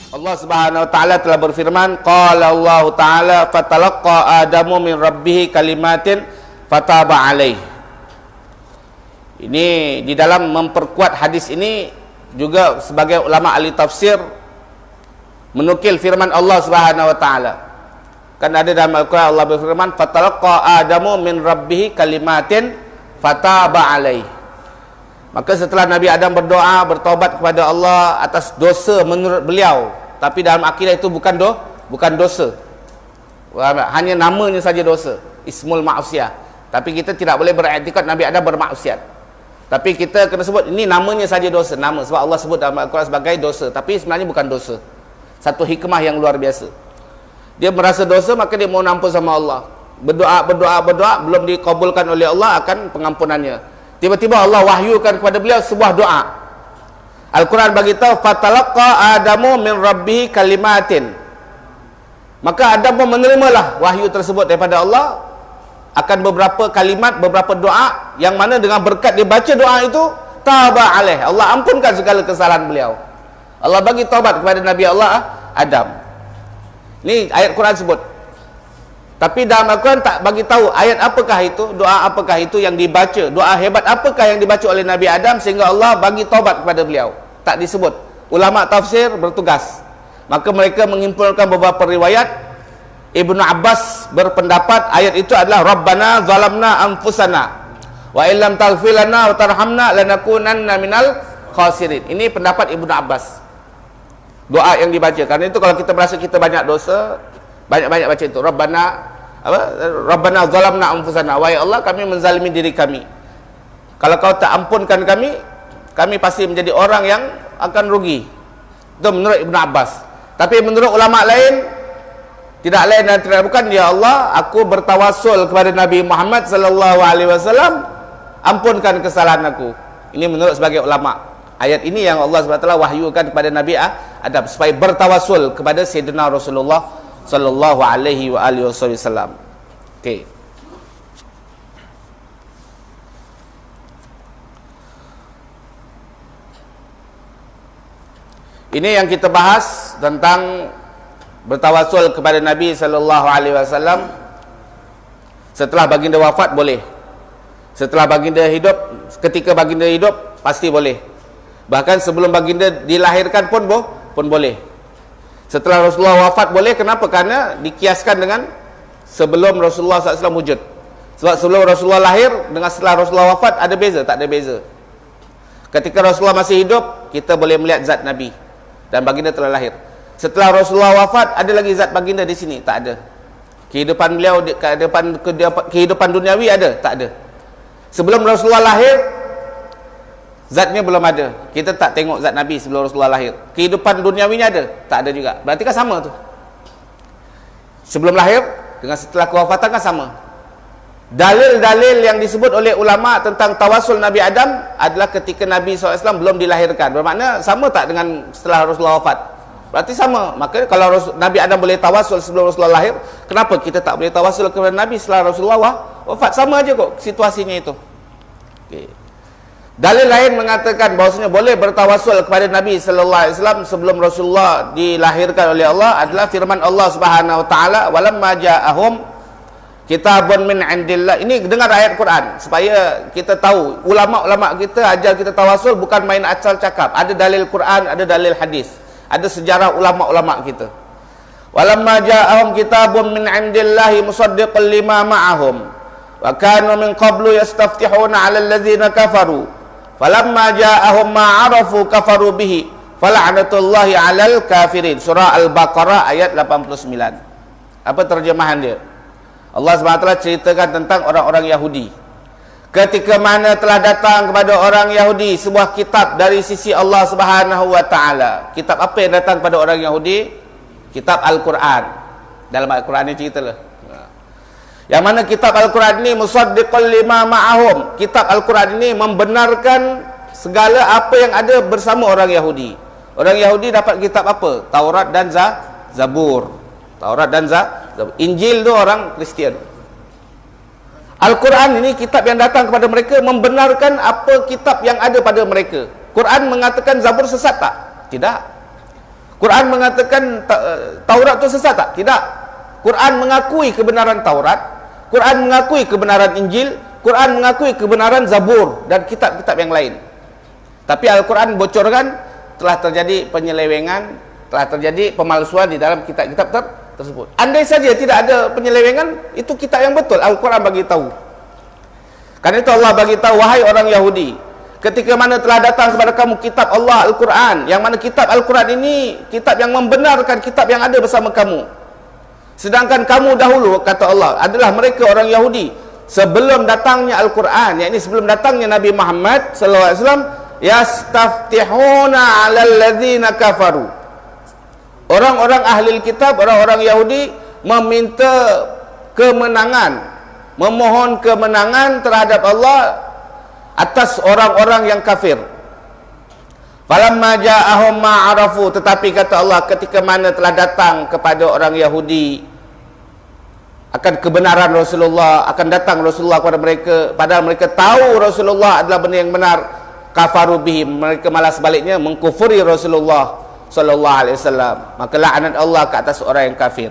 Allah Subhanahu wa taala telah berfirman, qala Allah taala fatalaqqa Adamu min rabbih kalimatin fataba alaih. Ini di dalam memperkuat hadis ini juga sebagai ulama ahli tafsir menukil firman Allah Subhanahu wa taala. Kan ada dalam Al-Quran Allah berfirman, fatalaqqa Adamu min rabbih kalimatin fataba alaih. Maka setelah Nabi Adam berdoa, bertaubat kepada Allah atas dosa menurut beliau, tapi dalam akidah itu bukan dosa. Hanya namanya saja dosa, ismul ma'siyah. Tapi kita tidak boleh beriktikad Nabi Adam bermaksiat. Tapi kita kena sebut ini namanya saja dosa, nama, sebab Allah sebut dalam Al-Quran sebagai dosa, tapi sebenarnya bukan dosa. Satu hikmah yang luar biasa. Dia merasa dosa, maka dia mohon ampun sama Allah. Berdoa, belum dikabulkan oleh Allah akan pengampunannya. Tiba-tiba Allah wahyukan kepada beliau sebuah doa. Al-Quran beritahu, fatalaqqa Adamu min rabbih kalimatin. Maka Adam pun menerimalah wahyu tersebut daripada Allah akan beberapa kalimat, beberapa doa, yang mana dengan berkat dia baca doa itu, taba alaih, Allah ampunkan segala kesalahan beliau. Allah bagi taubat kepada Nabi Allah Adam. Ini ayat Quran sebut. Tapi dalam Al-Quran tak bagi tahu ayat apakah itu, doa apakah itu yang dibaca, doa hebat apakah yang dibaca oleh Nabi Adam sehingga Allah bagi taubat kepada beliau. Tak disebut. Ulama tafsir bertugas. Maka mereka mengimpulkan beberapa riwayat. Ibnu Abbas berpendapat ayat itu adalah Rabbana zalamna anfusana wa illam taghfir lana wa tarhamna lanakunanna minal khasirin. Ini pendapat Ibnu Abbas. Doa yang dibaca. Karena itu kalau kita merasa kita banyak dosa, banyak-banyak baca itu, Rabbana zalamna anfusana, wahai Allah, kami menzalimi diri kami. Kalau kau tak ampunkan kami pasti menjadi orang yang akan rugi. Itu menurut Ibnu Abbas. Tapi menurut ulama lain, tidak lain dan tidak bukan, ya Allah, aku bertawassul kepada Nabi Muhammad sallallahu alaihi wasallam, ampunkan kesalahan aku. Ini menurut sebagai ulama. Ayat ini yang Allah SWT wahyukan kepada Nabi Adam supaya bertawassul kepada Sayyidina Rasulullah sallallahu alaihi wa alihi wasallam. Okey. Ini yang kita bahas tentang bertawassul kepada Nabi sallallahu alaihi wasallam. Setelah baginda wafat boleh. Setelah baginda hidup, ketika baginda hidup pasti boleh. Bahkan sebelum baginda dilahirkan pun boleh. Setelah Rasulullah wafat boleh. Kenapa? Karena dikiaskan dengan sebelum Rasulullah SAW wujud. Sebab sebelum Rasulullah lahir dengan setelah Rasulullah wafat ada beza? Tak ada beza. Ketika Rasulullah masih hidup, kita boleh melihat zat Nabi dan baginda telah lahir. Setelah Rasulullah wafat, ada lagi zat baginda di sini? Tak ada. Kehidupan beliau, kehidupan duniawi ada? Tak ada. Sebelum Rasulullah lahir, zatnya belum ada. Kita tak tengok zat Nabi sebelum Rasulullah lahir. Kehidupan duniawinya ada? Tak ada juga. Berarti kan sama tu. Sebelum lahir dengan setelah kewafatan kan sama. Dalil-dalil yang disebut oleh ulama tentang tawassul Nabi Adam adalah ketika Nabi SAW belum dilahirkan. Bermakna sama tak dengan setelah Rasulullah wafat? Berarti sama. Maka kalau Nabi Adam boleh tawassul sebelum Rasulullah lahir, kenapa kita tak boleh tawassul kepada Nabi setelah Rasulullah wafat? Sama aja kok situasinya itu. Okay. Dalil lain mengatakan bahawasanya boleh bertawassul kepada Nabi sallallahu alaihi wasallam sebelum Rasulullah dilahirkan oleh Allah adalah firman Allah Subhanahu wa taala, walamma ja'ahum kitabun min indillah. Ini dengar ayat Quran supaya kita tahu, ulama-ulama kita ajar kita tawassul bukan main asal cakap. Ada dalil Quran, ada dalil hadis, ada sejarah ulama-ulama kita. Walamma ja'ahum kitabun min indillahi musaddiqan lima ma'ahum wa kanu min qablu yastaftihuna 'alal ladzina kafaru falamma ja'ahum ma 'arafu kafaru bihi fala'natullahi 'alal kafirin. Surah Al-Baqarah ayat 89. Apa terjemahan dia? Allah SWT ceritakan tentang orang-orang Yahudi. Ketika mana telah datang kepada orang Yahudi sebuah kitab dari sisi Allah Subhanahu wa taala. Kitab apa yang datang kepada orang Yahudi? Kitab Al-Quran. Dalam Al-Quran ni ceritalah. Yang mana kitab Al-Quran ini musaddiqan lima ma'ahum. Kitab Al-Quran ini membenarkan segala apa yang ada bersama orang Yahudi. Orang Yahudi dapat kitab apa? Taurat dan Zabur. Taurat dan Zabur. Injil tu orang Kristian. Al-Quran ini kitab yang datang kepada mereka membenarkan apa kitab yang ada pada mereka. Quran mengatakan Zabur sesat tak? Tidak. Quran mengatakan Taurat itu sesat tak? Tidak. Quran mengakui kebenaran Taurat, Quran mengakui kebenaran Injil, Quran mengakui kebenaran Zabur dan kitab-kitab yang lain. Tapi Al-Quran bocorkan telah terjadi penyelewengan, telah terjadi pemalsuan di dalam kitab-kitab tersebut. Andai saja tidak ada penyelewengan, itu kitab yang betul, Al-Quran bagi tahu. Karena itu Allah bagi tahu, wahai orang Yahudi, ketika mana telah datang kepada kamu kitab Allah Al-Quran, yang mana kitab Al-Quran ini kitab yang membenarkan kitab yang ada bersama kamu. Sedangkan kamu dahulu, kata Allah, adalah mereka orang Yahudi sebelum datangnya Al-Quran, yakni sebelum datangnya Nabi Muhammad SAW, yastaftihuna 'alal ladzina kafaru. Orang-orang ahli kitab, orang-orang Yahudi meminta kemenangan, memohon kemenangan terhadap Allah atas orang-orang yang kafir. Falamma ja'ahum ma 'arafu, tetapi kata Allah, ketika mana telah datang kepada orang Yahudi akan kebenaran Rasulullah, akan datang Rasulullah kepada mereka, padahal mereka tahu Rasulullah adalah benda yang benar, kafaru bihim, mereka malah sebaliknya mengkufuri Rasulullah sallallahu alaihi wasallam. Maka laknat Allah ke atas orang yang kafir.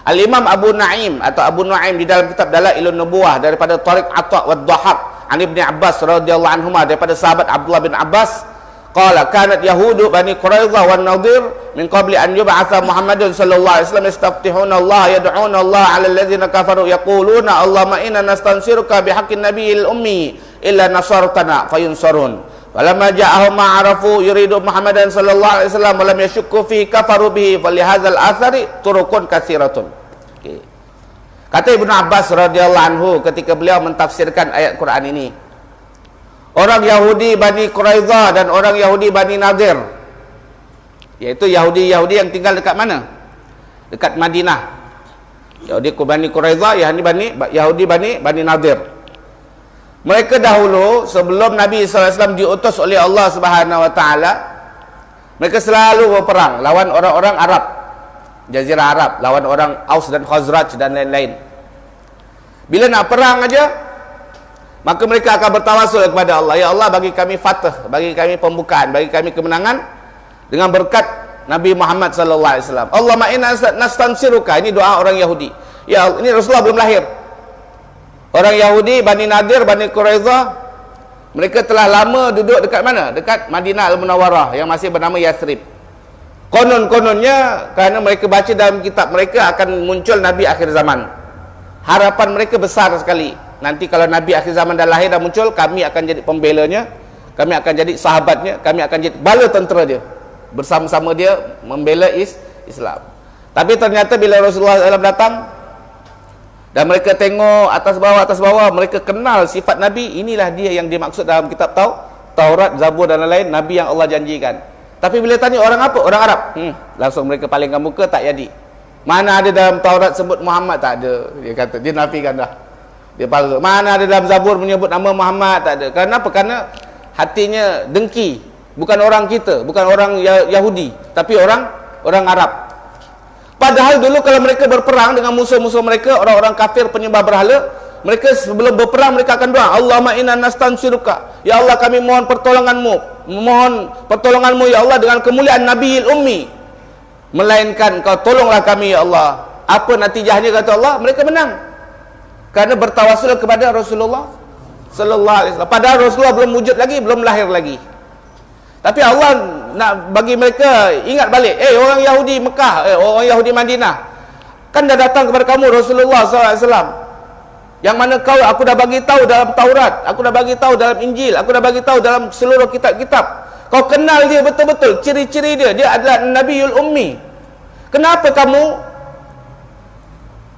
Al-Imam Abu Naim atau Abu Nuaim di dalam kitab Dalailun Nubuwah daripada Tariq Atha' wad Dhahhak an Ibni Abbas radhiyallahu anhuma, daripada sahabat Abdullah bin Abbas, qala kanat yahudu bani Quraidah wan Nadir min qabli an yub'atha Muhammadun sallallahu alaihi wasallam yastaftihuna Allah yad'una Allah 'ala alladhina kafaru yaquluna Allahumma inna nastansiruka bihaqqin nabiyil ummi illa nasartana fayunsarun. Falamma ja'ahum ma 'arafu yuridu Muhammadan sallallahu alaihi wasallam wa lam yashukku fi kafaru bihi falihadzal athari turukun katsiratun. Okay. Kata Ibnu Abbas radhiyallahu anhu ketika beliau mentafsirkan ayat Quran ini, orang Yahudi Bani Quraidah dan orang Yahudi Bani Nadir, yaitu Yahudi-Yahudi yang tinggal dekat mana? Dekat Madinah. Yahudi Bani Quraidah, Yahudi Bani Nadir. Mereka dahulu sebelum Nabi SAW diutus oleh Allah Subhanahu Wa Taala, mereka selalu berperang lawan orang-orang Arab, Jazirah Arab, lawan orang Aus dan Khazraj dan lain-lain. Bila nak perang aja, maka mereka akan bertawasul kepada Allah, ya Allah bagi kami fatah, bagi kami pembukaan, bagi kami kemenangan dengan berkat Nabi Muhammad sallallahu alaihi wasallam. Allahumma inna nastansiruka, ini doa orang Yahudi. Ya Allah, ini Rasulullah belum lahir. Orang Yahudi Bani Nadir, Bani Quraidah, mereka telah lama duduk dekat mana? Dekat Madinah Al-Munawwarah yang masih bernama Yathrib. Konon-kononnya kerana mereka baca dalam kitab mereka akan muncul Nabi akhir zaman. Harapan mereka besar sekali. Nanti kalau Nabi akhir zaman dah lahir dan muncul, kami akan jadi pembelanya, kami akan jadi sahabatnya, kami akan jadi bala tentera dia, bersama-sama dia membela Islam. Tapi ternyata bila Rasulullah SAW datang dan mereka tengok atas bawah, mereka kenal sifat Nabi, inilah dia yang dimaksud dalam kitab Taurat, Zabur dan lain-lain, Nabi yang Allah janjikan. Tapi bila tanya orang apa? Orang Arab. Langsung mereka palingkan muka, tak jadi. Mana ada dalam Taurat sebut Muhammad? Tak ada. Dia kata, dia nafikan dah. Dia palsu. Mana ada dalam Zabur menyebut nama Muhammad? Tak ada. Kenapa? Karena hatinya dengki. Bukan orang kita, bukan orang Yahudi, tapi orang Arab. Padahal dulu kalau mereka berperang dengan musuh-musuh mereka, orang-orang kafir penyembah berhala, mereka sebelum berperang mereka akan doa, Allahumma inna nastansiruka, ya Allah kami mohon pertolonganmu, ya Allah dengan kemuliaan Nabiyil Ummi, melainkan kau tolonglah kami ya Allah. Apa natijahnya kata Allah? Mereka menang karena bertawasul kepada Rasulullah sallallahu alaihi wasallam. Padahal Rasulullah belum wujud lagi, belum lahir lagi. Tapi Allah nak bagi mereka ingat balik, orang Yahudi Mekah, orang Yahudi Madinah, kan dah datang kepada kamu Rasulullah SAW, yang mana aku dah bagi tahu dalam Taurat, aku dah bagi tahu dalam Injil, aku dah bagi tahu dalam seluruh kitab-kitab. Kau kenal dia betul-betul, ciri-ciri dia adalah Nabiyul Ummi. Kenapa kamu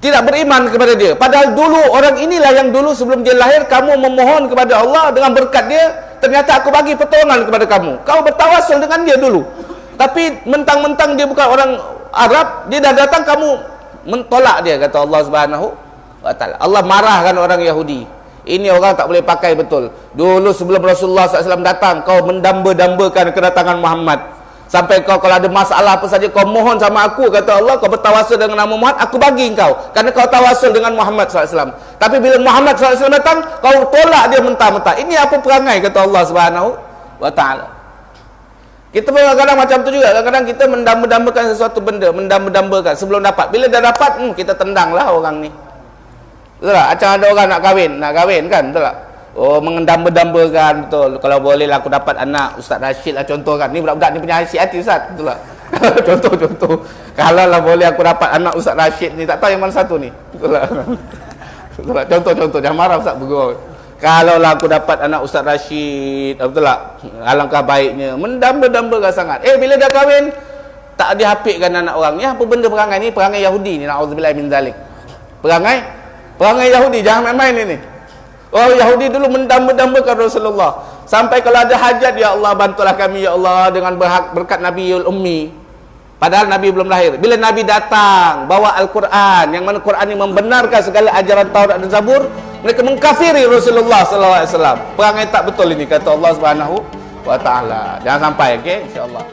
tidak beriman kepada dia? Padahal dulu orang inilah yang dulu sebelum dia lahir kamu memohon kepada Allah dengan berkat dia, ternyata aku bagi pertolongan kepada kamu. Kau bertawasul dengan dia dulu. Tapi mentang-mentang dia bukan orang Arab, dia dah datang kamu mentolak dia, kata Allah Subhanahu wa Ta'ala. Allah marahkan orang Yahudi. Ini orang tak boleh pakai betul. Dulu sebelum Rasulullah SAW datang, kau mendamba-dambakan kedatangan Muhammad. Sampai kau kalau ada masalah apa saja kau mohon sama aku, kata Allah, kau bertawasul dengan nama Muhammad, aku bagi kau, kerana kau tawasul dengan Muhammad SAW. Tapi bila Muhammad SAW datang, kau tolak dia mentah-mentah. Ini apa perangai, kata Allah Subhanahu wa Ta'ala. Kita pun kadang-kadang macam tu juga. Kadang-kadang kita mendamba-dambakan sesuatu benda, mendamba-dambakan sebelum dapat. Bila dah dapat, kita tendanglah orang ni. Betul tak? Macam ada orang nak kahwin kan, betul tak? Oh, mengendamba-dambakan, betul. Kalau boleh lah aku dapat anak Ustaz Rashid lah, contoh kan. Ni budak-budak ni punya hati Ustaz, betul tak? Contoh. Kalau lah boleh aku dapat anak Ustaz Rashid ni, tak tahu yang mana satu ni. Betul tak? Betul tak? Contoh. Jangan marah Ustaz bergurau. Kalau lah aku dapat anak Ustaz Rashid, betul tak? Alangkah baiknya. Mendamba-dambakan sangat. Bila dah kahwin, tak dihapikkan anak orang. Ni apa benda perangai ni? Perangai Yahudi ni. Na'udzubillah min zalik. Perangai Yahudi. Jangan main-main ini. Orang Yahudi dulu mendamba-dambakan Rasulullah. Sampai kalau ada hajat, ya Allah bantulah kami ya Allah dengan berkat Nabiul Ummi. Padahal Nabi belum lahir. Bila Nabi datang bawa Al-Quran, yang mana Quran ini membenarkan segala ajaran Taurat dan Zabur, mereka mengkafiri Rasulullah SAW. Perangai tak betul ini, kata Allah Subhanahu wa Ta'ala. Jangan sampai, okey, insya-Allah.